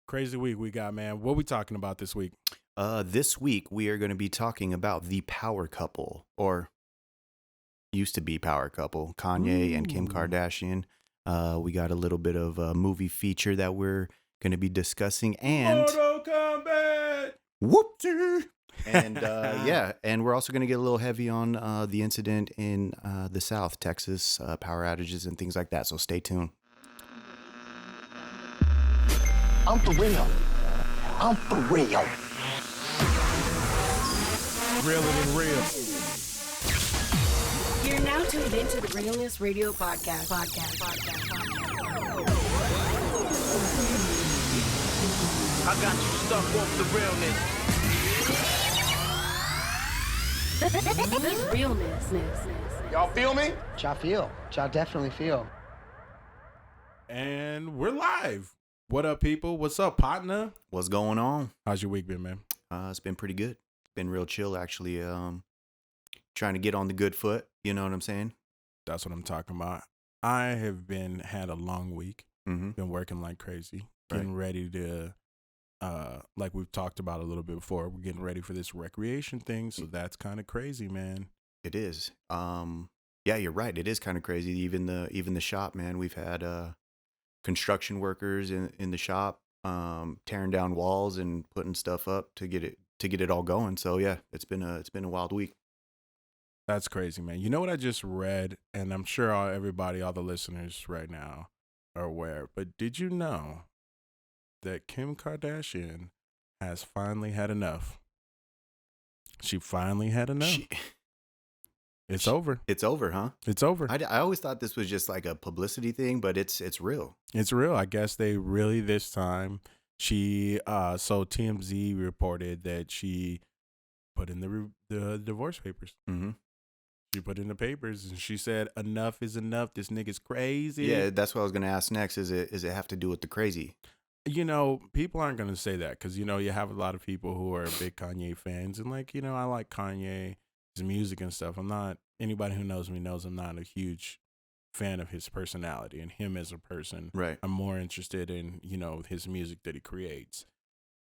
Crazy week we got, man. What we talking about this week? This week we are going to be talking about the power couple, or used to be power couple, Kanye and Kim Kardashian. We got a little bit of a movie feature that we're going to be discussing, and Mortal Kombat. whoopsie. And and we're also going to get a little heavy on the incident in the South, Texas, power outages and things like that. So stay tuned. I'm for real. I'm for real. Realer than real. You're now tuned into the Realness Radio Podcast. I got you stuck off the realness. The realness. Y'all feel me? Y'all feel. Y'all definitely feel. And we're live. What up, people? What's up, partner? What's going on? How's your week been, man? It's been pretty good. Been real chill, actually. Trying to get on the good foot. You know what I'm saying? That's what I'm talking about. I have had a long week. Mm-hmm. Been working like crazy. Getting ready to, like we've talked about a little bit before, we're getting ready for this recreation thing. So that's kind of crazy, man. It is. Yeah, you're right. It is kind of crazy. Even the shop, man. We've had construction workers in the shop tearing down walls and putting stuff up to get it all going. So yeah, it's been a wild week. That's crazy, man. You know what I just read, and I'm sure all the listeners right now are aware, but did you know that Kim Kardashian has finally had enough? She finally had enough. It's over. It's over, huh? It's over. I always thought this was just like a publicity thing, but it's real. It's real. I guess they really this time. She so TMZ reported that she put in the divorce papers. Mm-hmm. She put in the papers and she said, "Enough is enough. This nigga's crazy." Yeah, that's what I was gonna ask next. Is it have to do with the crazy? You know, people aren't gonna say that because you know you have a lot of people who are big Kanye fans and like I like Kanye, his music and stuff. Anybody who knows me knows I'm not a huge fan of his personality and him as a person. Right. I'm more interested in his music that he creates.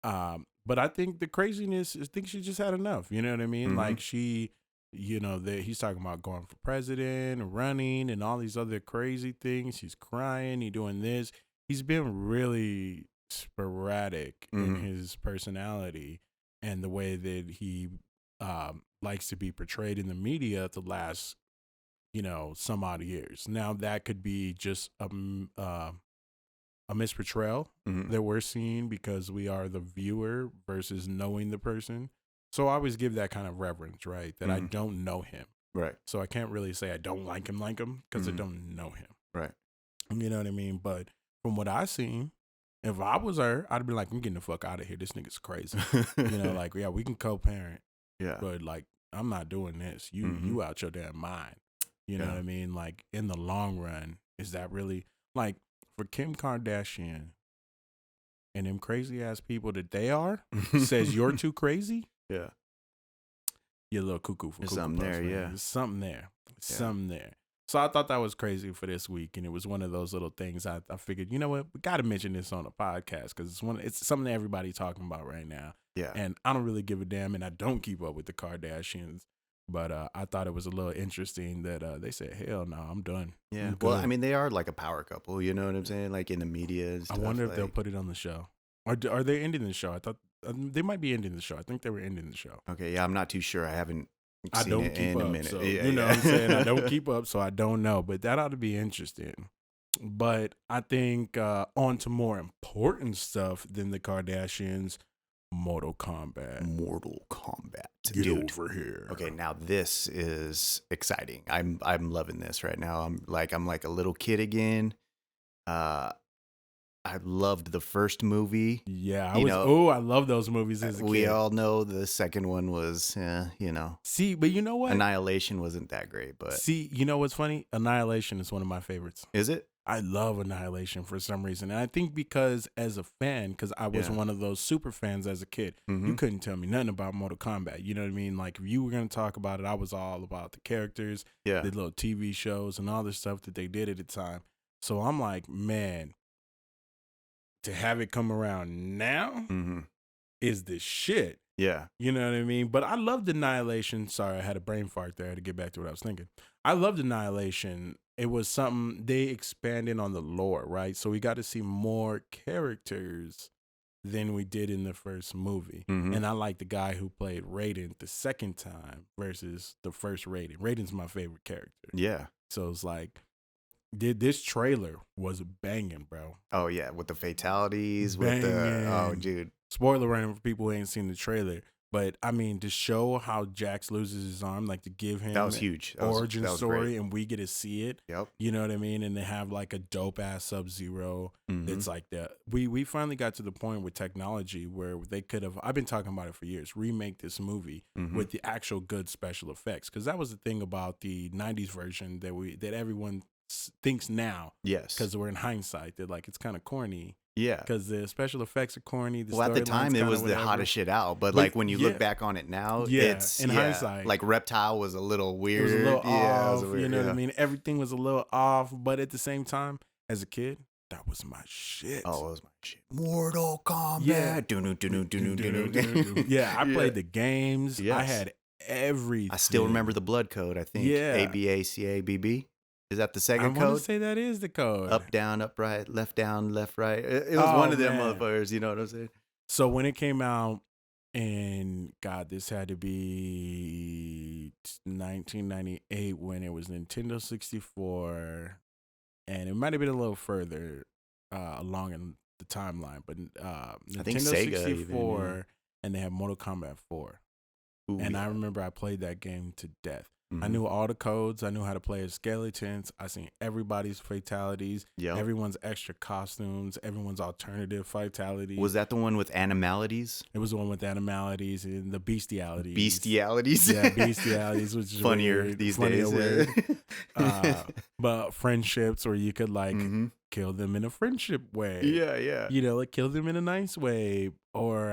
But I think the craziness is, I think she just had enough. You know what I mean? Mm-hmm. Like she. He's talking about going for president, running, and all these other crazy things. He's crying. He's doing this. He's been really sporadic in his personality and the way that he likes to be portrayed in the media the last, some odd years. Now that could be just a misportrayal that we're seeing because we are the viewer versus knowing the person. So I always give that kind of reverence, right? That I don't know him. Right. So I can't really say I don't like him because I don't know him. Right. You know what I mean? But from what I seen, if I was her, I'd be like, I'm getting the fuck out of here. This nigga's crazy. Yeah, we can co-parent. Yeah. But like, I'm not doing this. You out your damn mind. You know what I mean? Like in the long run, is that really like for Kim Kardashian and them crazy ass people that they are says you're too crazy? Yeah. You're a little cuckoo for There's Cuckoo something Puffs, there, man. yeah. There's something there. Yeah. Something there. So I thought that was crazy for this week, and it was one of those little things I figured, you know what, we got to mention this on a podcast because it's something that everybody's talking about right now. Yeah. And I don't really give a damn, and I don't keep up with the Kardashians, but I thought it was a little interesting that they said, hell no, I'm done. Yeah. I'm Well, good. I mean, they are like a power couple. You know what I'm saying? Like in the media and stuff. I wonder if like, they'll put it on the show. Are they ending the show? I thought they might be ending the show. I think they were ending the show. Okay, yeah, I'm not too sure. I haven't I seen don't it keep in up, a minute. so Yeah, you know yeah. what I'm saying? I don't keep up, so I don't know. But that ought to be interesting. But I think on to more important stuff than the Kardashians, Mortal Kombat. Mortal Kombat. Get Dude. over here. Okay, now this is exciting. I'm loving this right now. I'm like a little kid again. I loved the first movie. Yeah, I love those movies as a kid. We all know the second one was, See, but you know what? Annihilation wasn't that great, but See, you know what's funny? Annihilation is one of my favorites. is it? I love Annihilation for some reason. And I think because as a fan, because I was one of those super fans as a kid, you couldn't tell me nothing about Mortal Kombat. You know what I mean? Like, if you were going to talk about it, I was all about the characters, the little TV shows, and all the stuff that they did at the time. So I'm like, man, to have it come around now is the shit. Yeah. You know what I mean? But I loved Annihilation. Sorry, I had a brain fart there to get back to what I was thinking. I loved Annihilation. It was something they expanded on the lore, right? So we got to see more characters than we did in the first movie. And I like the guy who played Raiden the second time versus the first Raiden. Raiden's my favorite character. Yeah. So it's like, this trailer was banging, bro. Oh yeah, with the fatalities, with the dude. Spoiler warning for people who ain't seen the trailer, but I mean to show how Jax loses his arm, like to give him that was huge. Origin story, great. and we get to see it. Yep. You know what I mean? And they have like a dope ass Sub-Zero. It's like that. We finally got to the point with technology where they could have. I've been talking about it for years. Remake this movie with the actual good special effects, because that was the thing about the '90s version that everyone thinks now. Yes. Because we're in hindsight. They're like, it's kind of corny. Yeah. Because the special effects are corny. Well, at the time, it was the hottest shit out. But like when you look back on it now, it's in hindsight. Like Reptile was a little weird. It was a little off. It was weird, you know what I mean? Everything was a little off. But at the same time, as a kid, that was my shit. Oh, it was my shit. Mortal Kombat. Yeah. Yeah, I played the games. Yes. I had everything. I still remember the blood code, I think. Yeah. ABACABB. Is that the Sega I want code? to say that is the code. Up, down, upright, left, down, left, right. It was one of them motherfuckers, you know what I'm saying? So when it came out, and God, this had to be 1998 when it was Nintendo 64, and it might have been a little further along in the timeline, but Nintendo I think Sega 64, even, and they had Mortal Kombat 4. Ooh, And I remember I played that game to death. Mm-hmm. I knew all the codes. I knew how to play as skeletons. I seen everybody's fatalities, everyone's extra costumes, everyone's alternative fatalities. Was that the one with animalities? It was the one with animalities and the bestialities. Bestialities? Yeah, bestialities, which is funnier weird. these Funnier days. but friendships where you could like kill them in a friendship way. Yeah. You know, like kill them in a nice way. Or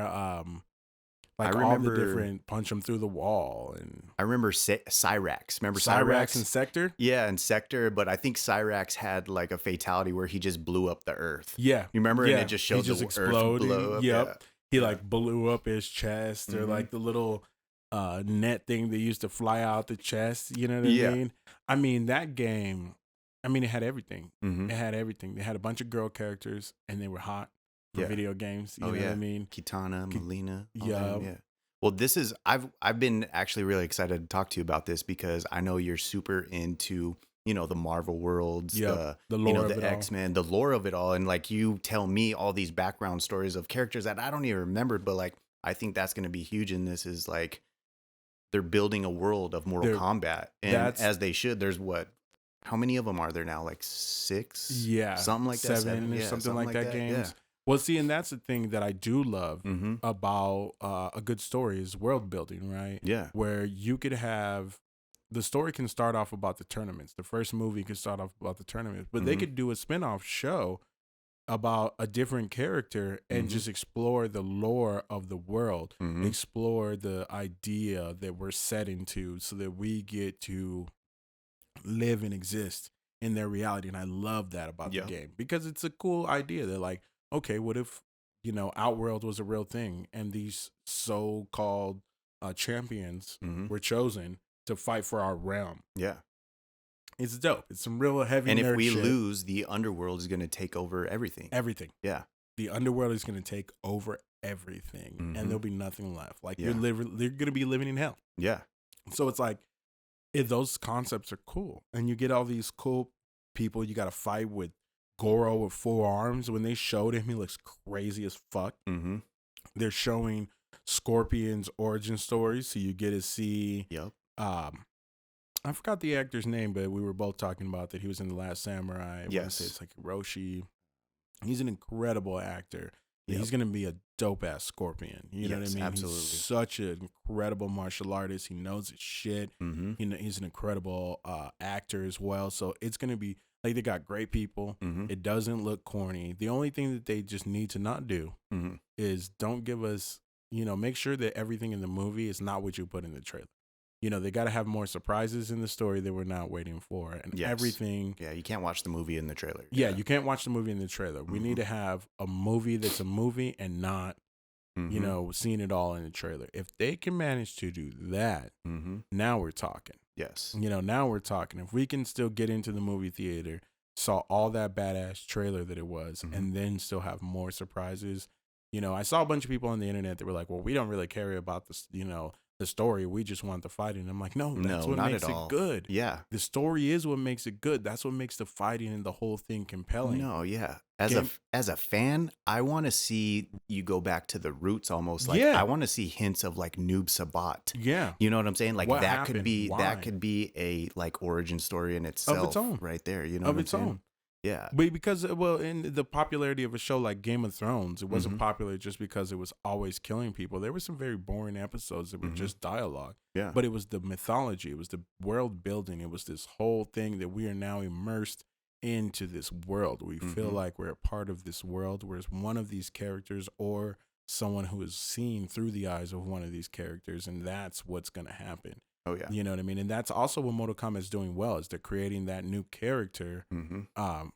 like all the different punch them through the wall. And I remember Cyrax. Remember Cyrax and Sector? Yeah, and Sector, but I think Cyrax had like a fatality where he just blew up the earth. Yeah. You remember? Yeah. And it just showed the earth blow up. Yep. Yeah. He like blew up his chest, or like the little net thing that used to fly out the chest. You know what I mean? I mean, that game, it had everything. It had everything. They had a bunch of girl characters, and they were hot for video games. You know what I mean? Kitana, Melina. Yeah. Well, this is I've been actually really excited to talk to you about this because I know you're super into, you know, the Marvel worlds, the lore, you know, the X-Men, the lore of it all, and like you tell me all these background stories of characters that I don't even remember, but like I think that's going to be huge in this. Is like they're building a world of Mortal Kombat, and as they should. There's how many of them are there now? Like 6? Yeah, something like that. 7 or something like that. Games. Yeah. Well, see, and that's the thing that I do love about a good story is world building, right? Yeah. Where you could have, the story can start off about the tournaments. The first movie could start off about the tournaments, but they could do a spinoff show about a different character and just explore the lore of the world, explore the idea that we're set into so that we get to live and exist in their reality. And I love that about the game because it's a cool idea. They're like, okay, what if, you know, Outworld was a real thing and these so-called champions were chosen to fight for our realm? Yeah. It's dope. It's some real heavy nerd shit. And if we lose, the underworld is going to take over everything. Everything. Yeah. The underworld is going to take over everything and there'll be nothing left. Like you're going to be living in hell. Yeah. So it's like, those concepts are cool. And you get all these cool people you got to fight with. Goro with 4 arms. When they showed him, he looks crazy as fuck. They're showing Scorpion's origin story, so you get to see. I forgot the actor's name, but we were both talking about that he was in The Last Samurai. Yes, it's like Hiroshi. He's an incredible actor. He's gonna be a dope ass Scorpion. You know what I mean? Absolutely. He's such an incredible martial artist. He knows his shit. He's an incredible actor as well. So it's gonna be. Like, they got great people. It doesn't look corny. The only thing that they just need to not do is don't give us, you know, make sure that everything in the movie is not what you put in the trailer. they got to have more surprises in the story that we're not waiting for, and everything. Yeah, you can't watch the movie in the trailer. Yeah, you can't watch the movie in the trailer. We need to have a movie that's a movie and not, seeing it all in the trailer. If they can manage to do that, now we're talking. Yes. Now we're talking. If we can still get into the movie theater, saw all that badass trailer that it was, and then still have more surprises. I saw a bunch of people on the internet that were like, well, we don't really care about this, the story. We just want the fighting. I'm like, no, that's what makes it good. Yeah. The story is what makes it good. That's what makes the fighting and the whole thing compelling. No, yeah. As a fan, I want to see you go back to the roots almost. Like I want to see hints of like Noob Sabat. Yeah. You know what I'm saying? Like what that happened? could be a like origin story in itself. Of its own. Right there. You know of what its I'm saying? own. Yeah. But because, in the popularity of a show like Game of Thrones, it wasn't popular just because it was always killing people. There were some very boring episodes that were just dialogue. Yeah. But it was the mythology. It was the world building. It was this whole thing that we are now immersed into this world. We feel like we're a part of this world, whereas one of these characters or someone who is seen through the eyes of one of these characters, and that's what's going to happen. Oh, yeah. You know what I mean? And that's also what Mortal Kombat is doing well, is they're creating that new character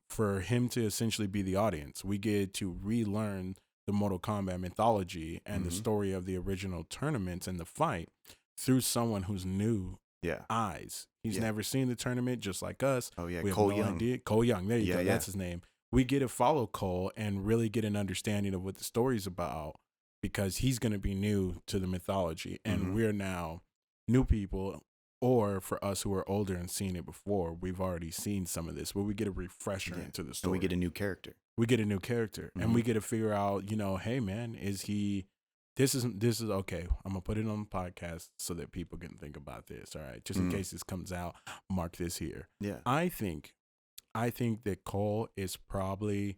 for him to essentially be the audience. We get to relearn the Mortal Kombat mythology and the story of the original tournaments and the fight through someone who's new eyes. He's never seen the tournament, just like us. Oh, yeah. We have Cole no Young. idea. Cole Young. There you go. That's his name. We get to follow Cole and really get an understanding of what the story's about, because he's going to be new to the mythology. And we're now new people, or for us who are older and seen it before, we've already seen some of this, but we get a refresher into the story. And we get a new character. And we get to figure out, hey man, this is okay. I'm gonna put it on the podcast so that people can think about this. All right. Just in case this comes out, mark this here. Yeah. I think that Cole is probably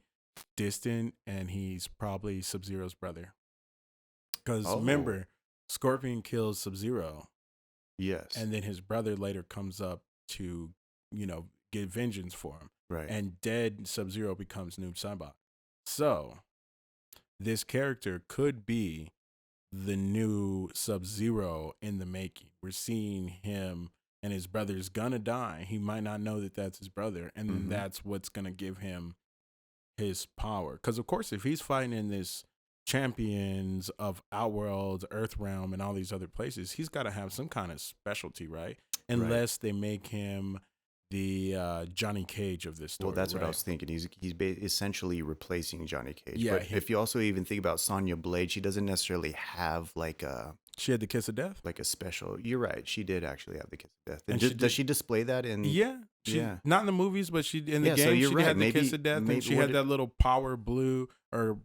distant, and he's probably Sub-Zero's brother. Because remember, Scorpion kills Sub-Zero. Yes. And then his brother later comes up to, get vengeance for him. Right. And dead Sub-Zero becomes Noob Saibot. So this character could be the new Sub-Zero in the making. We're seeing him, and his brother's gonna die. He might not know that that's his brother. And then that's what's gonna give him his power. Because, of course, if he's fighting in this champions of Outworld, Earthrealm, and all these other places, he's got to have some kind of specialty, right? Unless they make him the Johnny Cage of this story. Well, that's what I was thinking. He's essentially replacing Johnny Cage. Yeah, but if you also even think about Sonya Blade, she doesn't necessarily have like a... She had the kiss of death? Like a special... You're right. She did actually have the kiss of death. And does she display that in... Yeah. Not in the movies, but in the game, so she right. had the kiss of death, and she had that little power blue or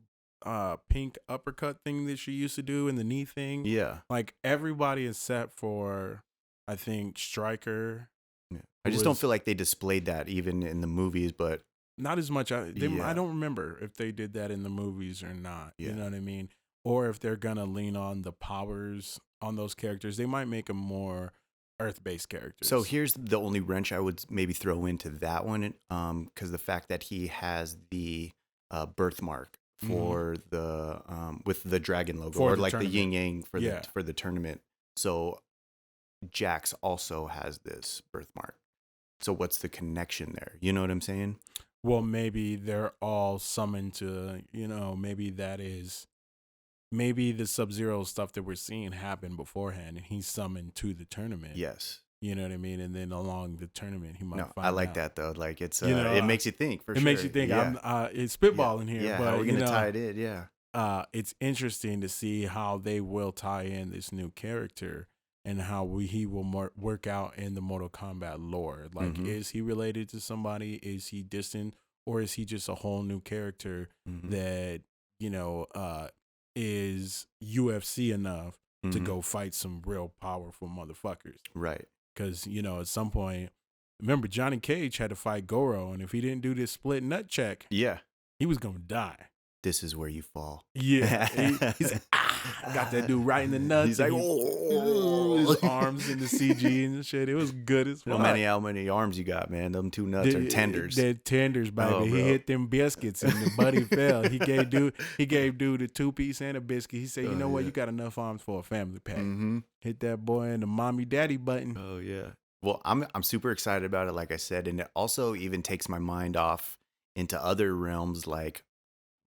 pink uppercut thing that she used to do in the knee thing. Yeah. Like everybody except for, I think, Stryker. Yeah. I just don't feel like they displayed that even in the movies, but not as much. I don't remember if they did that in the movies or not. Yeah. You know what I mean? Or if they're gonna lean on the powers on those characters, they might make them more Earth-based characters. So here's the only wrench I would maybe throw into that one, because the fact that he has the birthmark for the with the dragon logo, or like the yin yang for the tournament. So Jax also has this birthmark. So what's the connection there? You know what I'm saying? Well, maybe they're all summoned to, maybe the Sub-Zero stuff that we're seeing happen beforehand, and he's summoned to the tournament. Yes. You know what I mean? And then along the tournament, he might find out. I like that though. Like it's, it makes you think for sure. It makes you think. Yeah. It's spitballing here. Yeah, but, how are we going to tie it in? Yeah. It's interesting to see how they will tie in this new character and how he will work out in the Mortal Kombat lore. Like, is he related to somebody? Is he distant? Or is he just a whole new character that, is UFC enough to go fight some real powerful motherfuckers? Right. Because, at some point, remember, Johnny Cage had to fight Goro, and if he didn't do this split nut check, he was going to die. This is where you fall. Yeah. He's like, got that dude right in the nuts. He's like, his arms in the CG and shit. It was good as fuck. how many arms you got, man? Them two nuts are tenders. They're tenders, baby. Oh, he bro. hit them biscuits and the buddy fell. He gave dude a 2-piece and a biscuit. He said, you know what? You got enough arms for a family pack. Mm-hmm. Hit that boy in the mommy daddy button. Oh yeah. Well, I'm super excited about it, like I said, and it also even takes my mind off into other realms, like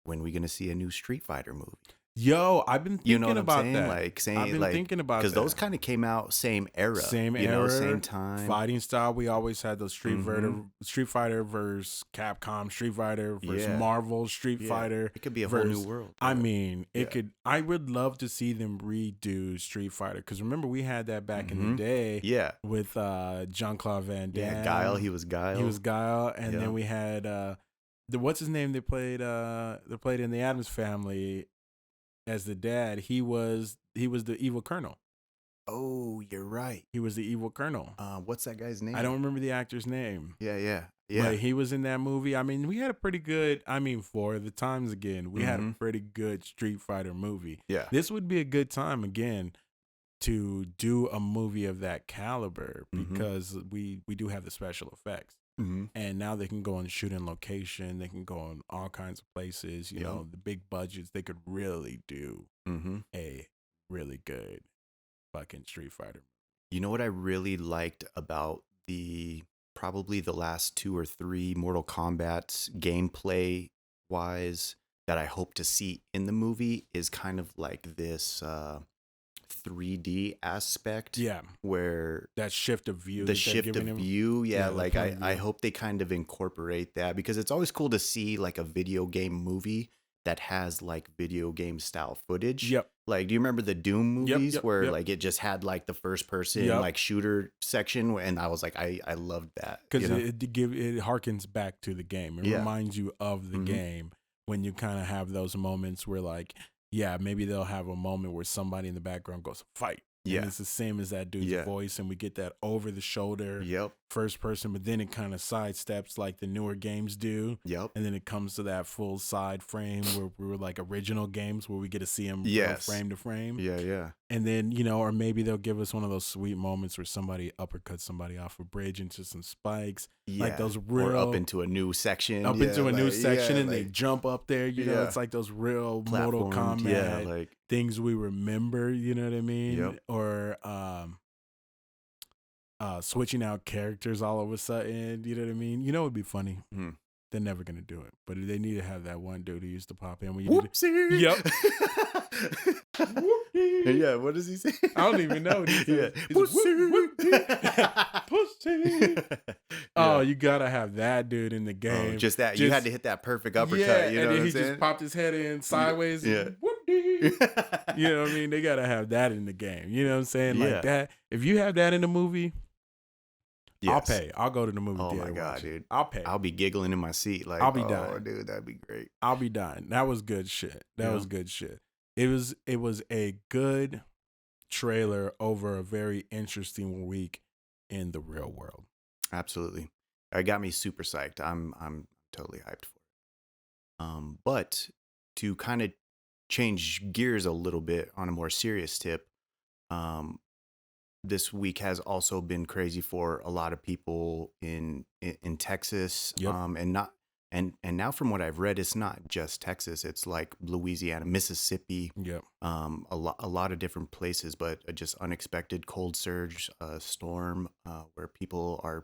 when we gonna see a new Street Fighter movie? Yo, I've been thinking You know what about I'm saying? that. Like saying, I've been like, thinking about because that. those kind of came out same era, Same you era, know, same time. fighting style. We always had those Street Mhm. Fighter versus Capcom, Street Fighter versus Yeah. Marvel, Street Yeah. Fighter. It could be a whole new world. I Yeah. mean, it Yeah. could. I would love to see them redo Street Fighter because remember we had that back in the Mhm. day. Yeah. With Jean-Claude Van Damme. Yeah, Guile. He was Guile. He was Guile, and Yeah. then we had what's his name? They played in the Addams Family as the dad. He was the evil colonel. Oh, you're right. He was the evil colonel. What's that guy's name? I don't remember the actor's name. Yeah. But he was in that movie. I mean, we had a pretty good, for the times again, we had a Mhm. pretty good Street Fighter movie. Yeah. This would be a good time again to do a movie of that caliber because we do have the special effects. Mm-hmm. And now they can go and shoot in location. They can go in all kinds of places. You know, the big budgets. They could really do a really good fucking Street Fighter. You know what I really liked about probably the last 2 or 3 Mortal Kombat's gameplay wise that I hope to see in the movie is kind of like this 3D aspect. Yeah. Where that shift of view. The shift of view. Yeah. Like I view. hope they kind of incorporate that because it's always cool to see like a video game movie that has like video game style footage. Yep. Like, do you remember the Doom movies where yep. like it just had like the first person like shooter section? And I was like, I loved that because it harkens back to the game. It reminds you of the game when you kind of have those moments where like, yeah, maybe they'll have a moment where somebody in the background goes fight. Yeah. And it's the same as that dude's voice, and we get that over the shoulder first person, but then it kind of sidesteps like the newer games do. Yep. And then it comes to that full side frame where we were like original games where we get to see them frame to frame. Yeah. And then, you know, or maybe they'll give us one of those sweet moments where somebody uppercuts somebody off a bridge into some spikes. Yeah. Like those real. Or up into a new section. Into a new section and like, they jump up there. You know, it's like those real Mortal Kombat things we remember, you know what I mean? Yep. Or switching out characters all of a sudden, you know what I mean? You know it would be funny. They're never going to do it. But they need to have that one dude who used to pop in. When you Whoopsie! Yep. Yeah, what does he say? I don't even know what he says. Pussy! Pussy! Oh, you got to have that dude in the game. Oh, just that. You had to hit that perfect uppercut. You know and then what he I'm saying? just popped his head in sideways. Yeah. You know what I mean? They got to have that in the game. You know what I'm saying? Yeah. Like that. If you have that in the movie, Yes. I'll pay. I'll go to the movie Oh theater. my God, dude. I'll pay. I'll be giggling in my seat. Like, I'll be oh, dying. dude, that'd be great. I'll be dying. That was good shit. That was good shit. It was a good trailer over a very interesting week in the real world. Absolutely. It got me super psyched. I'm totally hyped for it. But to kind of change gears a little bit on a more serious tip, this week has also been crazy for a lot of people in Texas. Yep. And now from what I've read, it's not just Texas. It's like Louisiana, Mississippi. Yep. A lot of different places, but a just unexpected cold surge, storm, where people are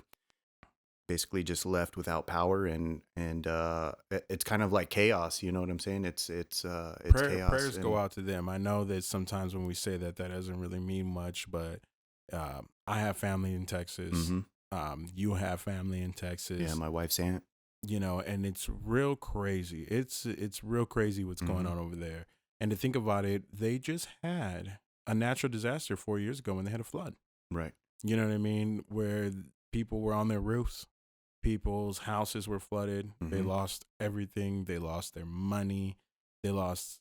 basically just left without power, and it's kind of like chaos. You know what I'm saying? It's chaos. Prayers go out to them. I know that sometimes when we say that doesn't really mean much, but I have family in Texas. You have family in Texas. Yeah, my wife's aunt. You know, and it's real crazy. It's real crazy what's going on over there. And to think about it, they just had a natural disaster 4 years ago when they had a flood. Right. You know what I mean? Where people were on their roofs, people's houses were flooded. They lost everything. They lost their money. They lost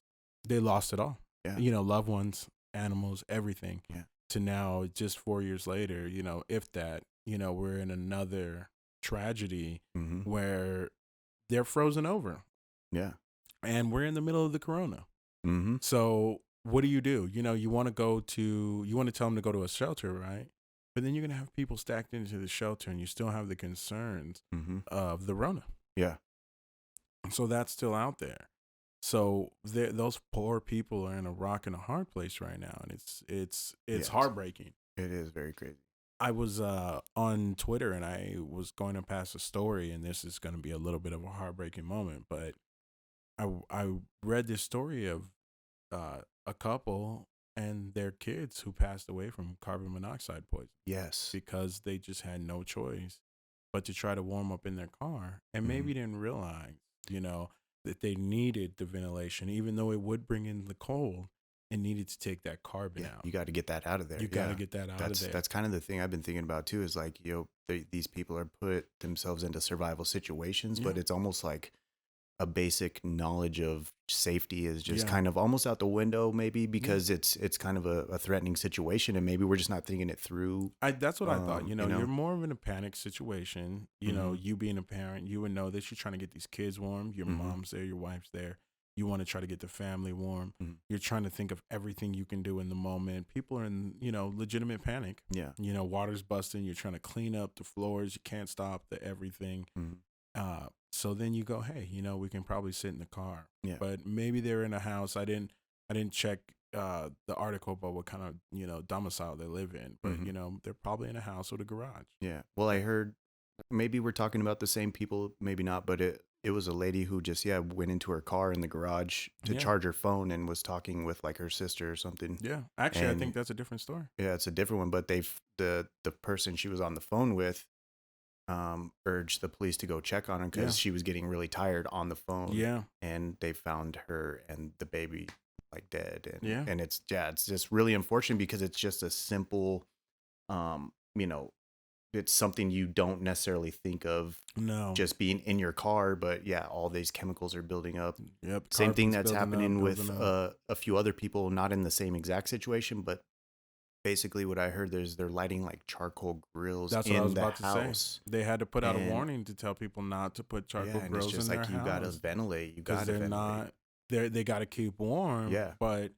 it all. Yeah. You know, loved ones, animals, everything. Yeah. To now, just 4 years later, you know, if that, you know, we're in another tragedy where they're frozen over. Yeah. And we're in the middle of the corona. Mm-hmm. So what do? You know, you want to tell them to go to a shelter, right? But then you're going to have people stacked into the shelter and you still have the concerns of the Rona. Yeah. So that's still out there. So those poor people are in a rock and a hard place right now. And it's heartbreaking. It is very crazy. I was on Twitter and I was going to pass a story, and this is going to be a little bit of a heartbreaking moment, but I read this story of a couple and their kids who passed away from carbon monoxide poisoning. Yes. Because they just had no choice but to try to warm up in their car and maybe didn't realize, you know, that they needed the ventilation, even though it would bring in the cold. And needed to take that carbon out. You got to get that out of there. You got to get that out of there. That's kind of the thing I've been thinking about too. Is like, you know, these people are put themselves into survival situations, but it's almost like a basic knowledge of safety is just kind of almost out the window, maybe because it's kind of a threatening situation, and maybe we're just not thinking it through. That's what I thought. You know, you're more of in a panic situation. You know, you being a parent, you would know that you're trying to get these kids warm. Your mom's there, your wife's there. You want to try to get the family warm. You're trying to think of everything you can do in the moment. People are in, you know, legitimate panic. Yeah. You know, water's busting. You're trying to clean up the floors. You can't stop the everything. So then you go, hey, you know, we can probably sit in the car. Yeah. But maybe they're in a house. I didn't check the article about what kind of, you know, domicile they live in. But, you know, they're probably in a house with a garage. Yeah. Well, I heard maybe we're talking about the same people, maybe not, but it was a lady who just, went into her car in the garage to charge her phone and was talking with like her sister or something. Yeah. Actually, I think that's a different story. Yeah, it's a different one, but the person she was on the phone with urged the police to go check on her because she was getting really tired on the phone. Yeah. And they found her and the baby like dead. And it's just really unfortunate because it's just a simple, you know, it's something you don't necessarily think of just being in your car, but all these chemicals are building up. Yep. Same thing that's happening with a few other people, not in the same exact situation, but basically what I heard they're lighting like charcoal grills in the house. They had to put out a warning to tell people not to put charcoal grills in their house. You gotta ventilate. You gotta ventilate. They gotta keep warm. Yeah. But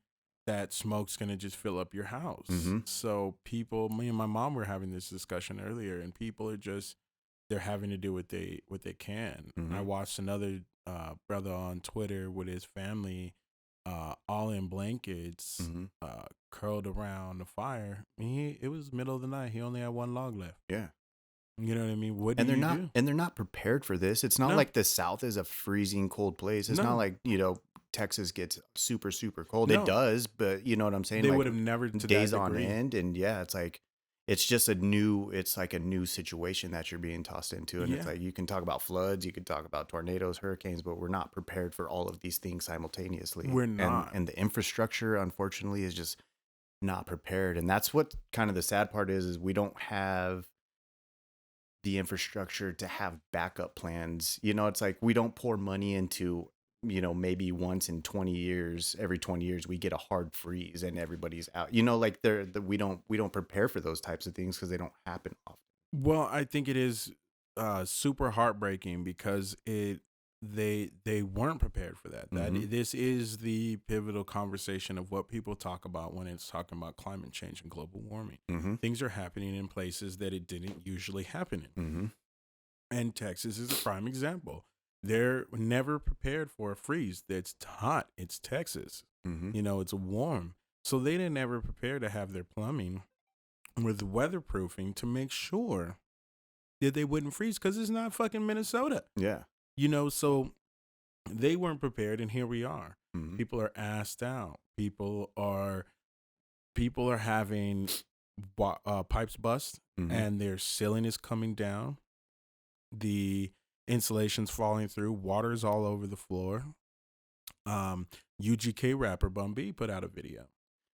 that smoke's going to just fill up your house. So me and my mom were having this discussion earlier, and people are they're having to do what they can. I watched another brother on Twitter with his family all in blankets, curled around the fire. It was middle of the night. He only had one log left. Yeah. You know what I mean? And they're not prepared for this. It's not like the South is a freezing cold place. It's not like, you know, Texas gets super, super cold. It does, but you know what I'm saying? They would have never to days on end. And it's like, it's just a new situation that you're being tossed into. And it's like, you can talk about floods, you can talk about tornadoes, hurricanes, but we're not prepared for all of these things simultaneously. We're not. And the infrastructure, unfortunately, is just not prepared. And that's what kind of the sad part is we don't have the infrastructure to have backup plans. You know, it's like we don't pour money into, you know, maybe once in 20 years, every 20 years, we get a hard freeze and everybody's out. You know, like we don't prepare for those types of things because they don't happen often. Well, I think it is super heartbreaking because they weren't prepared for that. This is the pivotal conversation of what people talk about when it's talking about climate change and global warming. Things are happening in places that it didn't usually happen in. And Texas is a prime example. They're never prepared for a freeze. That's hot. It's Texas. You know, it's warm. So they didn't ever prepare to have their plumbing with weatherproofing to make sure that they wouldn't freeze because it's not fucking Minnesota. Yeah. You know, so they weren't prepared, and here we are. People are assed out. People are having pipes bust, and their ceiling is coming down. The insulation's falling through. Water's all over the floor. UGK rapper Bun B put out a video.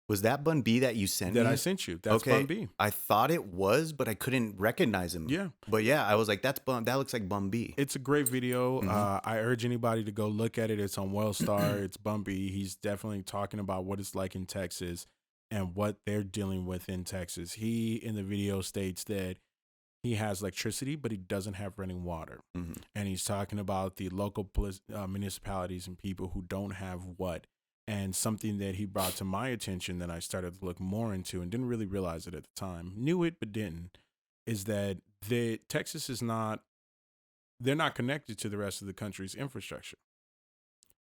Was that Bun B that you sent me? That I sent you. That's Bun B. I thought it was, but I couldn't recognize him. Yeah. But yeah, I was like, that looks like Bun B. It's a great video. I urge anybody to go look at it. It's on Wellstar. It's Bun B. He's definitely talking about what it's like in Texas and what they're dealing with in Texas. He, in the video, states that he has electricity, but he doesn't have running water. And he's talking about the local municipalities and people who don't have what. And something that he brought to my attention that I started to look more into and didn't really realize it at the time, knew it but didn't, is that Texas is not, they're not connected to the rest of the country's infrastructure.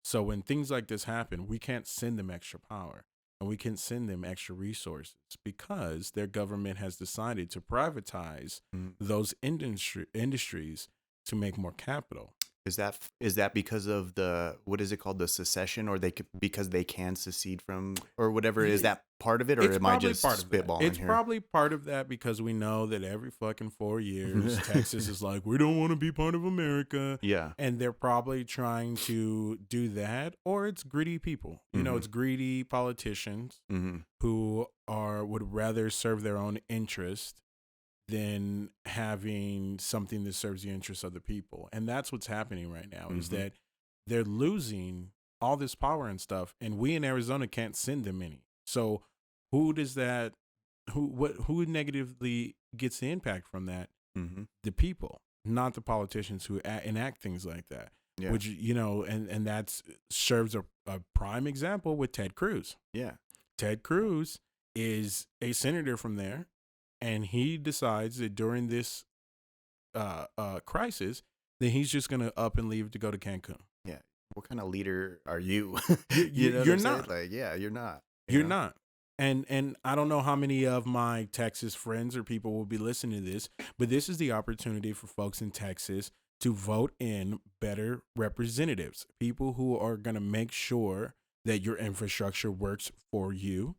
So when things like this happen, we can't send them extra power and we can't send them extra resources because their government has decided to privatize those industries to make more capital. Is that because of the, what is it called, the secession, or because they can secede from, or whatever? Is that part of it, or am I just spitballing It's here? probably part of that because we know that every fucking 4 years, Texas is like, we don't want to be part of America. Yeah. And they're probably trying to do that, or it's greedy people. You know, it's greedy politicians who would rather serve their own interest than having something that serves the interests of the people. And that's what's happening right now, is that they're losing all this power and stuff, and we in Arizona can't send them any. So who negatively gets the impact from that? The people, not the politicians who enact things like that. Yeah. Which, you know, and that serves a prime example with Ted Cruz. Yeah. Ted Cruz is a senator from there, and he decides that during this crisis, that he's just going to up and leave to go to Cancun. Yeah. What kind of leader are you? You're not. Like, yeah, you're not. You're not. And I don't know how many of my Texas friends or people will be listening to this, but this is the opportunity for folks in Texas to vote in better representatives, people who are going to make sure that your infrastructure works for you,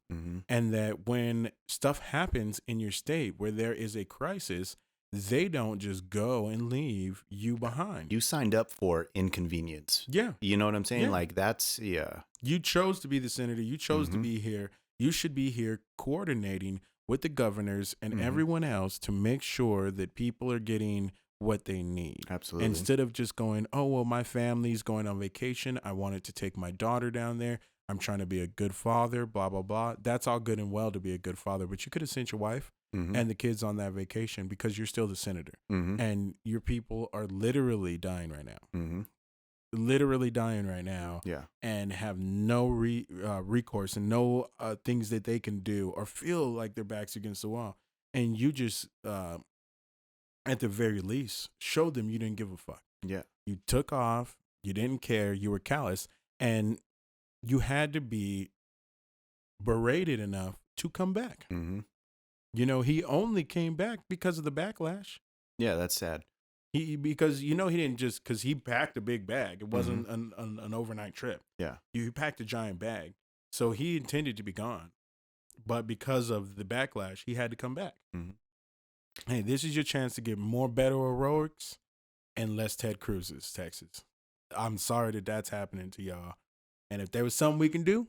and that when stuff happens in your state where there is a crisis, they don't just go and leave you behind. You signed up for inconvenience. Yeah. You know what I'm saying? Yeah. Like, that's, yeah. You chose to be the senator. You chose to be here. You should be here coordinating with the governors and everyone else to make sure that people are getting what they need. Absolutely. Instead of just going, oh, well, my family's going on vacation. I wanted to take my daughter down there. I'm trying to be a good father, blah, blah, blah. That's all good and well to be a good father, but you could have sent your wife and the kids on that vacation because you're still the senator. And your people are literally dying right now. Literally dying right now. Yeah. And have no recourse and no things that they can do or feel like their back's against the wall. And you just, at the very least, showed them you didn't give a fuck. Yeah. You took off. You didn't care. You were callous. And you had to be berated enough to come back. You know, he only came back because of the backlash. Yeah, that's sad. Because, you know, he didn't just, because he packed a big bag. It wasn't an overnight trip. Yeah. He packed a giant bag. So he intended to be gone. But because of the backlash, he had to come back. Hey, this is your chance to get more better heroics and less Ted Cruz's, Texas. I'm sorry that that's happening to y'all. And if there was something we can do,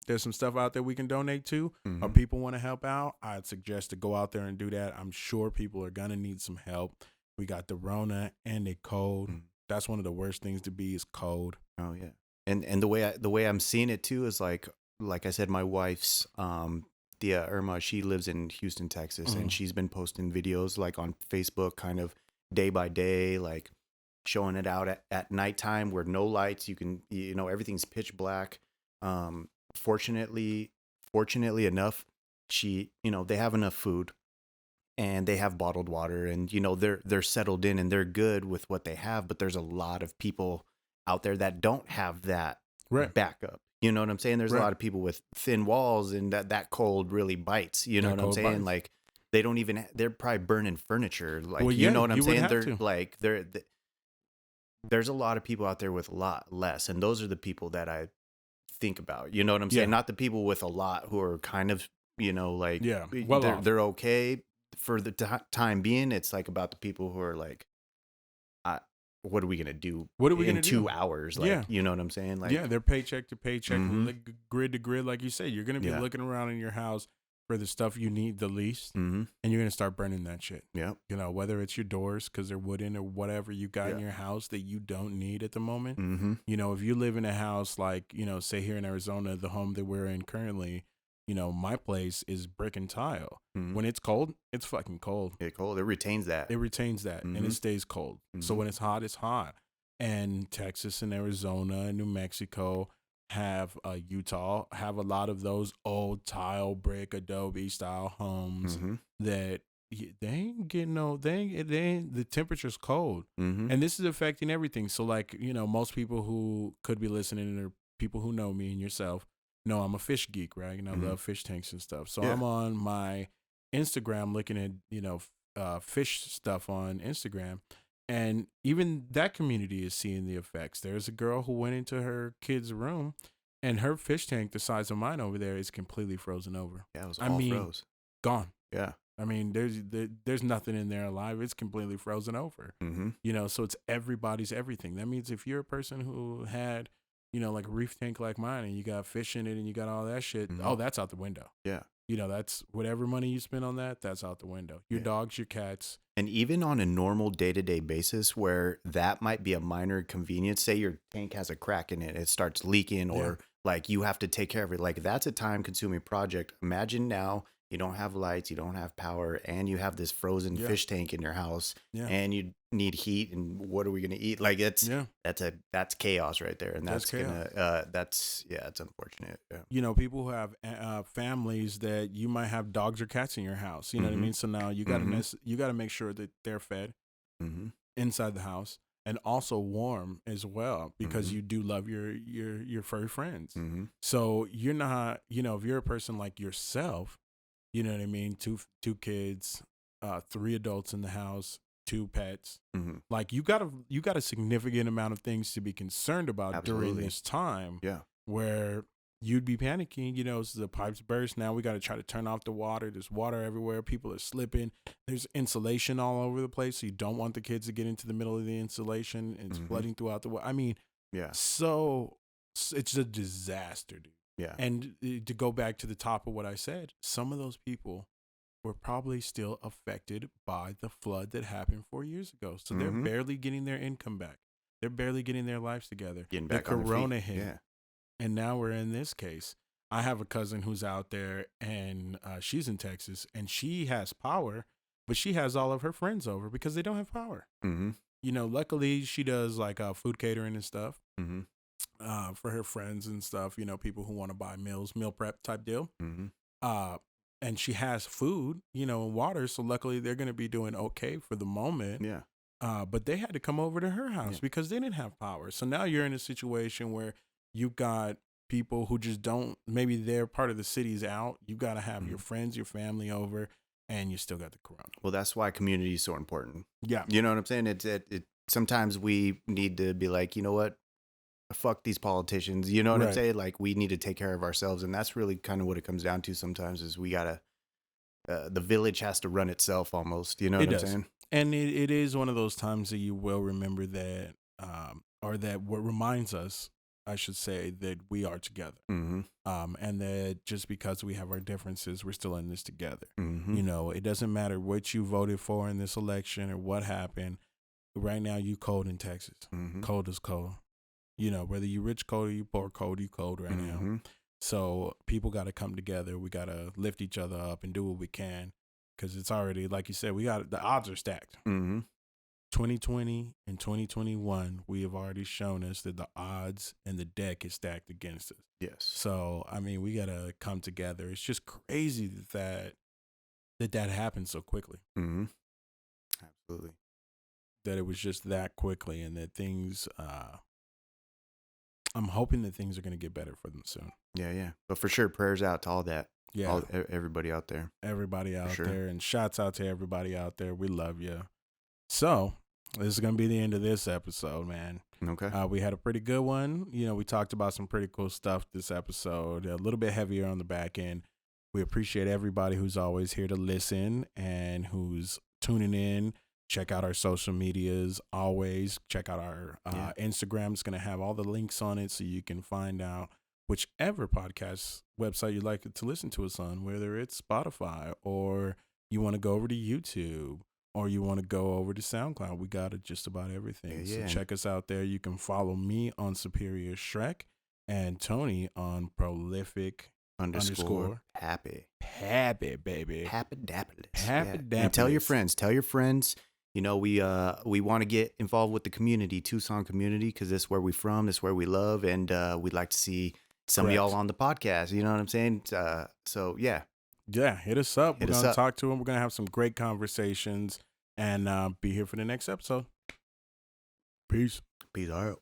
there's some stuff out there we can donate to, or people want to help out, I'd suggest to go out there and do that. I'm sure people are going to need some help. We got the Rona and the cold. That's one of the worst things to be is cold. Oh yeah. And the way I'm seeing it too is like I said, my wife's Irma, she lives in Houston, Texas, and she's been posting videos like on Facebook kind of day by day, like showing it out at nighttime where no lights, you can, you know, everything's pitch black. Fortunately enough, they have enough food and they have bottled water, and, you know, they're settled in and they're good with what they have, but there's a lot of people out there that don't have that backup. You know what I'm saying? There's a lot of people with thin walls, and that cold really bites. You know what I'm saying? Bites. Like they don't even, they're probably burning furniture. Like, well, you know what I'm saying? They're There's a lot of people out there with a lot less. And those are the people that I think about. You know what I'm saying? Not the people with a lot who are kind of, you know, like, they're okay for the time being. It's like about the people who are like, what are we gonna do? What are we gonna do in 2 hours? Like, you know what I'm saying? Like, they're paycheck to paycheck, like grid to grid, like you say. You're gonna be looking around in your house for the stuff you need the least, and you're gonna start burning that shit. Yeah, you know, whether it's your doors because they're wooden or whatever you got in your house that you don't need at the moment. You know, if you live in a house like, you know, say here in Arizona, the home that we're in currently, you know, my place is brick and tile. When it's cold, it's fucking cold. It's cold. It retains that. And it stays cold. So when it's hot, it's hot. And Texas and Arizona and New Mexico have Utah have a lot of those old tile, brick, adobe style homes that they ain't getting they ain't the temperature's cold, and this is affecting everything. So like, most people who could be listening or people who know me and yourself know I'm a fish geek, right? I love fish tanks and stuff. So I'm on my Instagram looking at fish stuff on Instagram, and even that community is seeing the effects. There's a girl who went into her kid's room, and her fish tank, the size of mine over there, is completely frozen over. Yeah, it was all froze. Gone. Yeah. I mean, there's nothing in there alive. It's completely frozen over. So it's everybody's everything. That means if you're a person who had, like a reef tank like mine, and you got fish in it and you got all that shit, that's out the window. Yeah. That's whatever money you spend on that's out the window. Your dogs, your cats. And even on a normal day-to-day basis where that might be a minor inconvenience, say your tank has a crack in it, it starts leaking, or like you have to take care of it. Like that's a time-consuming project. Imagine now you don't have lights, you don't have power, and you have this frozen fish tank in your house, and you need heat. And what are we gonna eat? Like that's chaos right there, and it's unfortunate. Yeah. People who have families that you might have dogs or cats in your house. You know what I mean? So now you gotta make sure that they're fed inside the house and also warm as well, because you do love your furry friends. So you're not, if you're a person like yourself. You know what I mean? Two kids, 3 adults in the house, 2 pets. Like you got a significant amount of things to be concerned about during this time. Yeah. Where you'd be panicking, so the pipes burst. Now we got to try to turn off the water. There's water everywhere. People are slipping. There's insulation all over the place. So you don't want the kids to get into the middle of the insulation. It's flooding throughout the. I mean, so it's a disaster, dude. Yeah. And to go back to the top of what I said, some of those people were probably still affected by the flood that happened 4 years ago. So they're barely getting their income back. They're barely getting their lives together. Getting back the corona hit. Yeah. And now we're in this case. I have a cousin who's out there, and she's in Texas, and she has power, but she has all of her friends over because they don't have power. Luckily she does like food catering and stuff. For her friends and stuff, people who want to buy meal prep type deal. And she has food, and water. So luckily they're going to be doing okay for the moment. Yeah. But they had to come over to her house because they didn't have power. So now you're in a situation where you've got people who just don't, maybe their part of the city's out. You got to have your friends, your family over, and you still got the corona. Well, that's why community is so important. Yeah. You know what I'm saying? It sometimes we need to be like, you know what? Fuck these politicians. You know what I'm saying? Like we need to take care of ourselves. And that's really kind of what it comes down to sometimes is we gotta, the village has to run itself almost. You know what I'm saying? And it is one of those times that you will remember that, or that what reminds us, I should say, that we are together. And that just because we have our differences, we're still in this together. It doesn't matter what you voted for in this election or what happened. Right now, you cold in Texas. Cold is cold. Whether you rich cold or you poor cold, you cold right now. So people got to come together. We got to lift each other up and do what we can, because it's already, like you said, the odds are stacked. 2020 and 2021, we have already shown us that the odds and the deck is stacked against us. Yes. So, I mean, we got to come together. It's just crazy that happened so quickly. Absolutely. That it was just that quickly, and that things, I'm hoping that things are going to get better for them soon. Yeah. But for sure, prayers out to all that. Yeah. Everybody out there. Everybody out there. And shouts out to everybody out there. We love you. So, this is going to be the end of this episode, man. Okay. We had a pretty good one. We talked about some pretty cool stuff this episode. A little bit heavier on the back end. We appreciate everybody who's always here to listen and who's tuning in. Check out our social medias. Always check out our Instagram. It's going to have all the links on it so you can find out whichever podcast website you'd like to listen to us on, whether it's Spotify or you want to go over to YouTube or you want to go over to SoundCloud. We got it just about everything. So check us out there. You can follow me on Superior Shrek and Tony on Prolific _ happy. Happy, baby. Happy dappiness. Happy dappiness. And tell your friends. you know, we want to get involved with the community, Tucson community, because this is where we're from, this is where we love, and we'd like to see some of y'all on the podcast. You know what I'm saying? So yeah. Yeah, hit us up. We're going to up. talk to him. We're going to have some great conversations and be here for the next episode. Peace. Peace out.